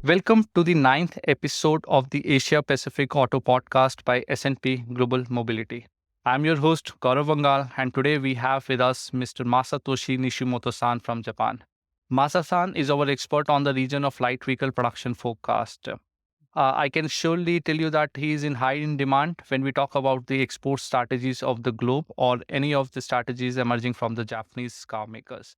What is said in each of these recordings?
Welcome to the ninth episode of the Asia Pacific Auto Podcast by S&P Global Mobility. I'm your host, Gaurav Vangaal, and today we have with us Mr. Masatoshi Nishimoto-san from Japan. Masa San is our expert on the region of light vehicle production forecast. I can surely tell you that he is in high in demand when we talk about the export strategies of the globe or any of the strategies emerging from the Japanese car makers.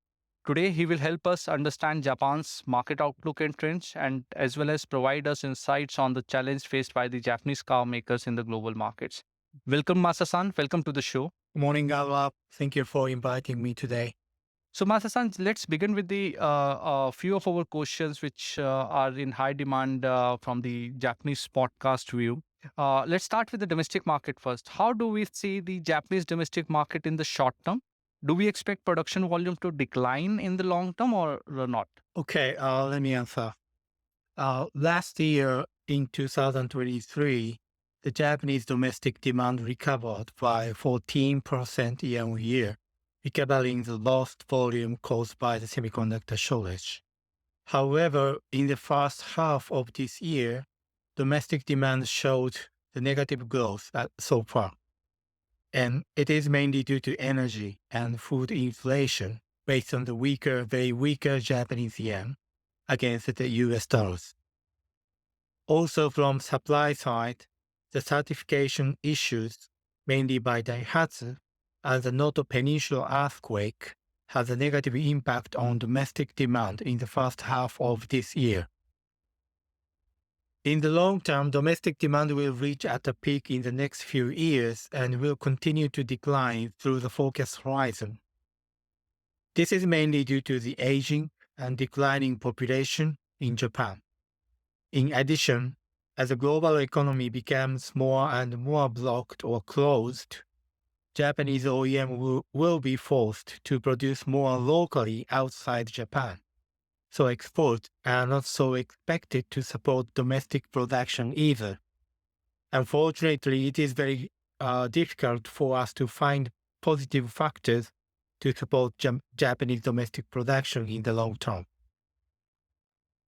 Today, he will help us understand Japan's market outlook and trends, and as well as provide us insights on the challenge faced by the Japanese car makers in the global markets. Welcome, Masa-san. Welcome to the show. Good morning, Gaurav. Thank you for inviting me today. So, Masa-san, let's begin with the few of our questions which are in high demand from the Japanese podcast view. Let's start with the domestic market first. How do we see the Japanese domestic market in the short term? Do we expect production volume to decline in the long term or not? Okay, let me answer. Last year in 2023, the Japanese domestic demand recovered by 14% year on year, recovering the lost volume caused by the semiconductor shortage. However, in the first half of this year, domestic demand showed the negative growth so far. And it is mainly due to energy and food inflation based on the very weaker Japanese yen against the US dollars. Also from supply side, the certification issues, mainly by Daihatsu, and the Noto Peninsula earthquake has a negative impact on domestic demand in the first half of this year. In the long term, domestic demand will reach at a peak in the next few years and will continue to decline through the forecast horizon. This is mainly due to the aging and declining population in Japan. In addition, as the global economy becomes more and more blocked or closed, Japanese OEM will be forced to produce more locally outside Japan. So exports are not so expected to support domestic production either. Unfortunately, it is very difficult for us to find positive factors to support Japanese domestic production in the long term.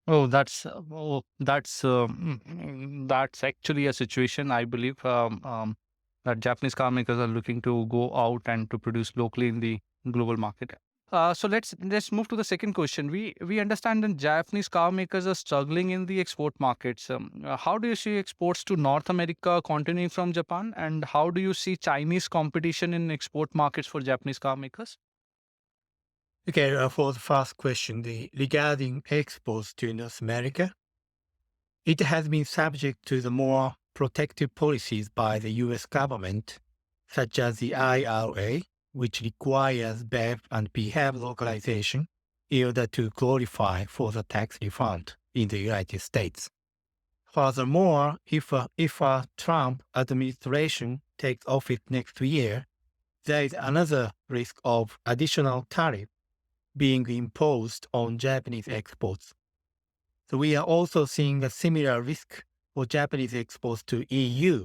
That's actually a situation I believe that Japanese car makers are looking to go out and to produce locally in the global market. So let's move to the second question. We understand that Japanese car makers are struggling in the export markets. How do you see exports to North America continuing from Japan, and how do you see Chinese competition in export markets for Japanese car makers? Okay, for the first question, regarding exports to North America, it has been subject to the more protective policies by the US government, such as the IRA, which requires BEV and PHEV localization in order to qualify for the tax refund in the United States. Furthermore, if a Trump administration takes office next year, there is another risk of additional tariff being imposed on Japanese exports. So we are also seeing a similar risk for Japanese exports to EU,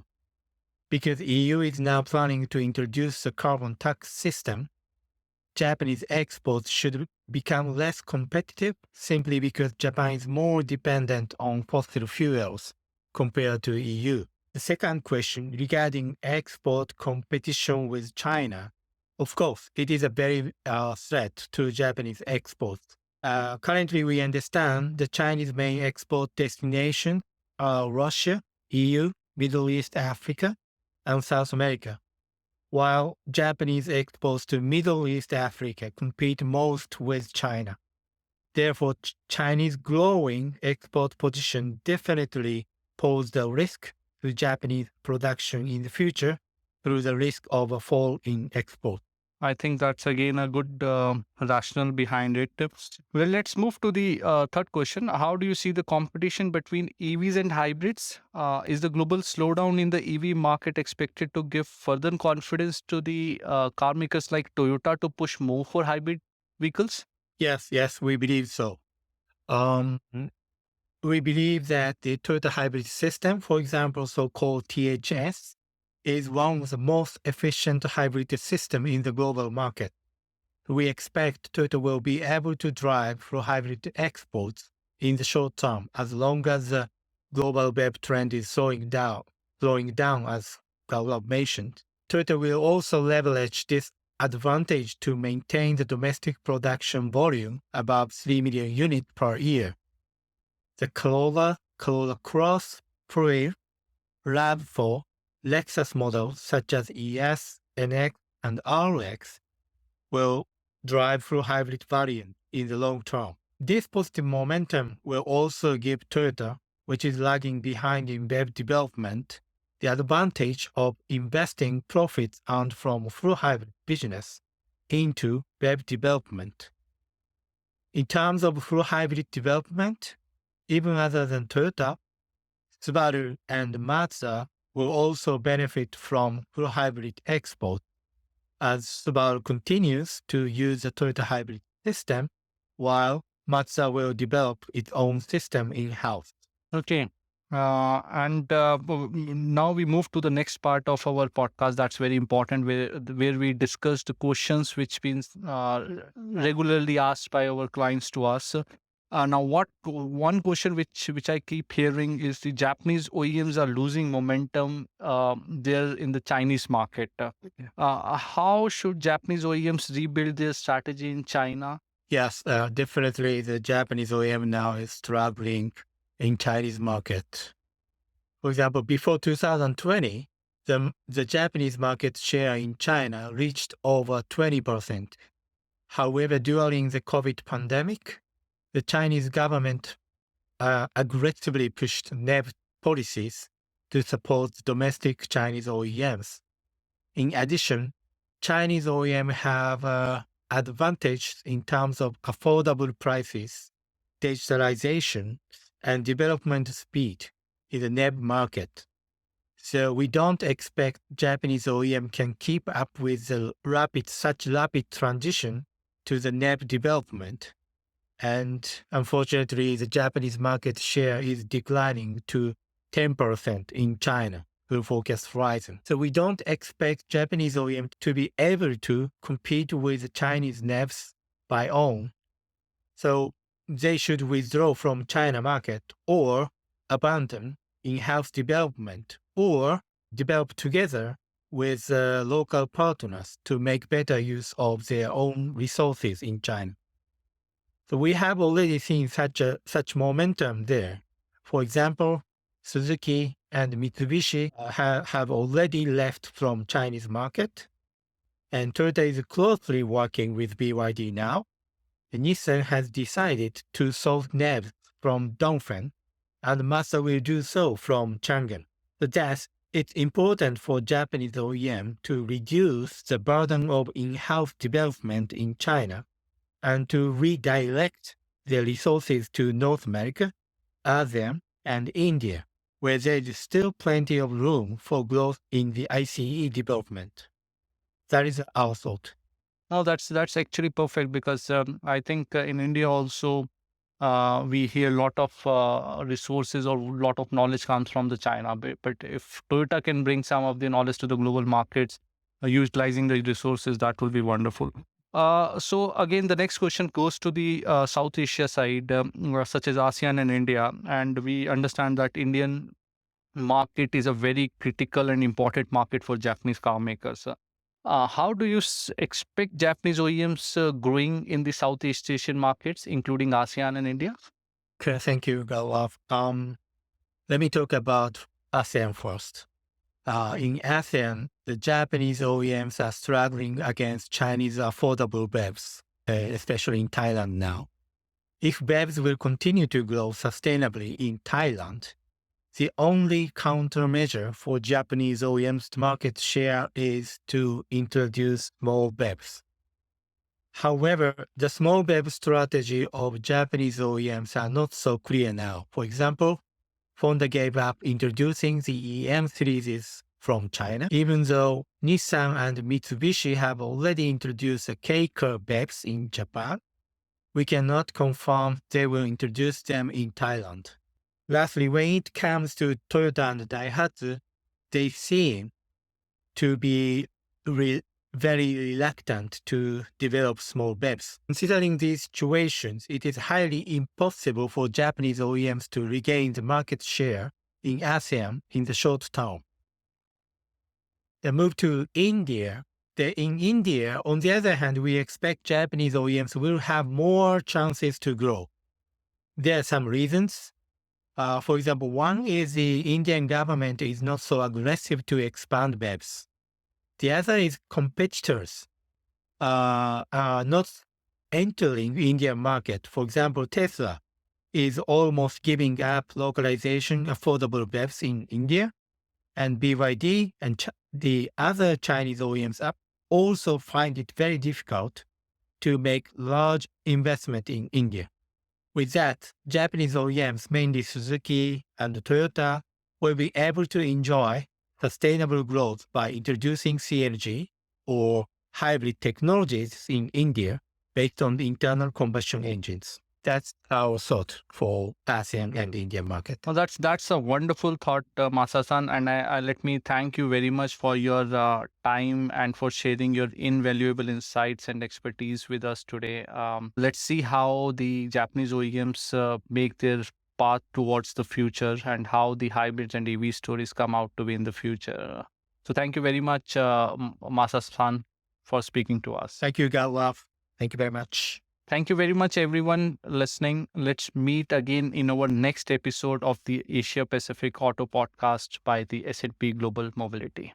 because EU is now planning to introduce a carbon tax system. Japanese exports should become less competitive simply because Japan is more dependent on fossil fuels compared to EU. The second question regarding export competition with China, of course, it is a very threat to Japanese exports. Currently, we understand the Chinese main export destinations are Russia, EU, Middle East, Africa, and South America, while Japanese exports to Middle East Africa compete most with China. Therefore, Chinese growing export position definitely pose the risk to Japanese production in the future through the risk of a fall in export. I think that's again a good rationale behind it. Well, let's move to the third question. How do you see the competition between EVs and hybrids? Is the global slowdown in the EV market expected to give further confidence to the car makers like Toyota to push more for hybrid vehicles? Yes, we believe so. We believe that the Toyota hybrid system, for example, so-called THS, is one of the most efficient hybrid systems in the global market. We expect Toyota will be able to drive for hybrid exports in the short term, as long as the global BEV trend is slowing down, as Gaurav mentioned. Toyota will also leverage this advantage to maintain the domestic production volume above 3 million units per year. The Corolla, Corolla Cross, Prius, RAV4, Lexus models such as ES, NX, and RX will drive through hybrid variant in the long term. This positive momentum will also give Toyota, which is lagging behind in BEV development, the advantage of investing profits earned from full hybrid business into BEV development. In terms of full hybrid development, even other than Toyota, Subaru and Mazda will also benefit from full hybrid export as Subaru continues to use the Toyota hybrid system, while Mazda will develop its own system in-house. Okay. Now we move to the next part of our podcast. That's very important, where we discuss the questions which been regularly asked by our clients to us. Now, one question which I keep hearing is the Japanese OEMs are losing momentum there in the Chinese market. How should Japanese OEMs rebuild their strategy in China? Yes, definitely the Japanese OEM now is struggling in Chinese market. For example, before 2020, the Japanese market share in China reached over 20%. However, during the COVID pandemic, the Chinese government aggressively pushed NEV policies to support domestic Chinese OEMs. In addition, Chinese OEMs have advantage in terms of affordable prices, digitalization, and development speed in the NEV market. So we don't expect Japanese OEM can keep up with such rapid transition to the NEV development. And unfortunately, the Japanese market share is declining to 10% in China through forecast horizon. So we don't expect Japanese OEM to be able to compete with the Chinese NEVs by own. So they should withdraw from China market or abandon in-house development or develop together with local partners to make better use of their own resources in China. So we have already seen such momentum there. For example, Suzuki and Mitsubishi have already left from Chinese market, and Toyota is closely working with BYD now. And Nissan has decided to source NEVs from Dongfeng, and Mazda will do so from Chang'an. So thus, it's important for Japanese OEM to reduce the burden of in-house development in China and to redirect their resources to North America, ASEAN, and India, where there is still plenty of room for growth in the ICE development. That is our thought. No, that's actually perfect, because I think in India also we hear a lot of resources or a lot of knowledge comes from the China. But if Toyota can bring some of the knowledge to the global markets, utilizing the resources, that will be wonderful. So again, the next question goes to the South Asia side, such as ASEAN and India, and we understand that Indian market is a very critical and important market for Japanese car makers. How do you expect Japanese OEMs growing in the Southeast Asian markets, including ASEAN and India? Okay, thank you, Gaurav. Let me talk about ASEAN first. In ASEAN, the Japanese OEMs are struggling against Chinese affordable BEVs, especially in Thailand now. If BEVs will continue to grow sustainably in Thailand, the only countermeasure for Japanese OEMs market share is to introduce small BEVs. However, the small BEV strategy of Japanese OEMs are not so clear now. For example, Honda gave up introducing the EM series from China, even though Nissan and Mitsubishi have already introduced the K-curve BEVs in Japan. We cannot confirm they will introduce them in Thailand. Lastly, when it comes to Toyota and Daihatsu, they seem to be very reluctant to develop small BEVs. Considering these situations, it is highly impossible for Japanese OEMs to regain the market share in ASEAN in the short term. The move to India. In India, on the other hand, we expect Japanese OEMs will have more chances to grow. There are some reasons. For example, one is the Indian government is not so aggressive to expand BEVs. The other is competitors are not entering Indian market. For example, Tesla is almost giving up localization affordable BEVs in India, and BYD and the other Chinese OEMs also find it very difficult to make large investment in India. With that, Japanese OEMs, mainly Suzuki and Toyota, will be able to enjoy sustainable growth by introducing CNG or hybrid technologies in India based on the internal combustion engines. That's our thought for ASEAN and Indian market. Well, that's a wonderful thought, Masa San, and I let me thank you very much for your time and for sharing your invaluable insights and expertise with us today. Let's see how the Japanese OEMs make their path towards the future and how the hybrids and EV stories come out to be in the future. So thank you very much, Masa San, for speaking to us. Thank you, Gaurav. Thank you very much. Thank you very much, everyone listening. Let's meet again in our next episode of the Asia Pacific Auto Podcast by the S&P Global Mobility.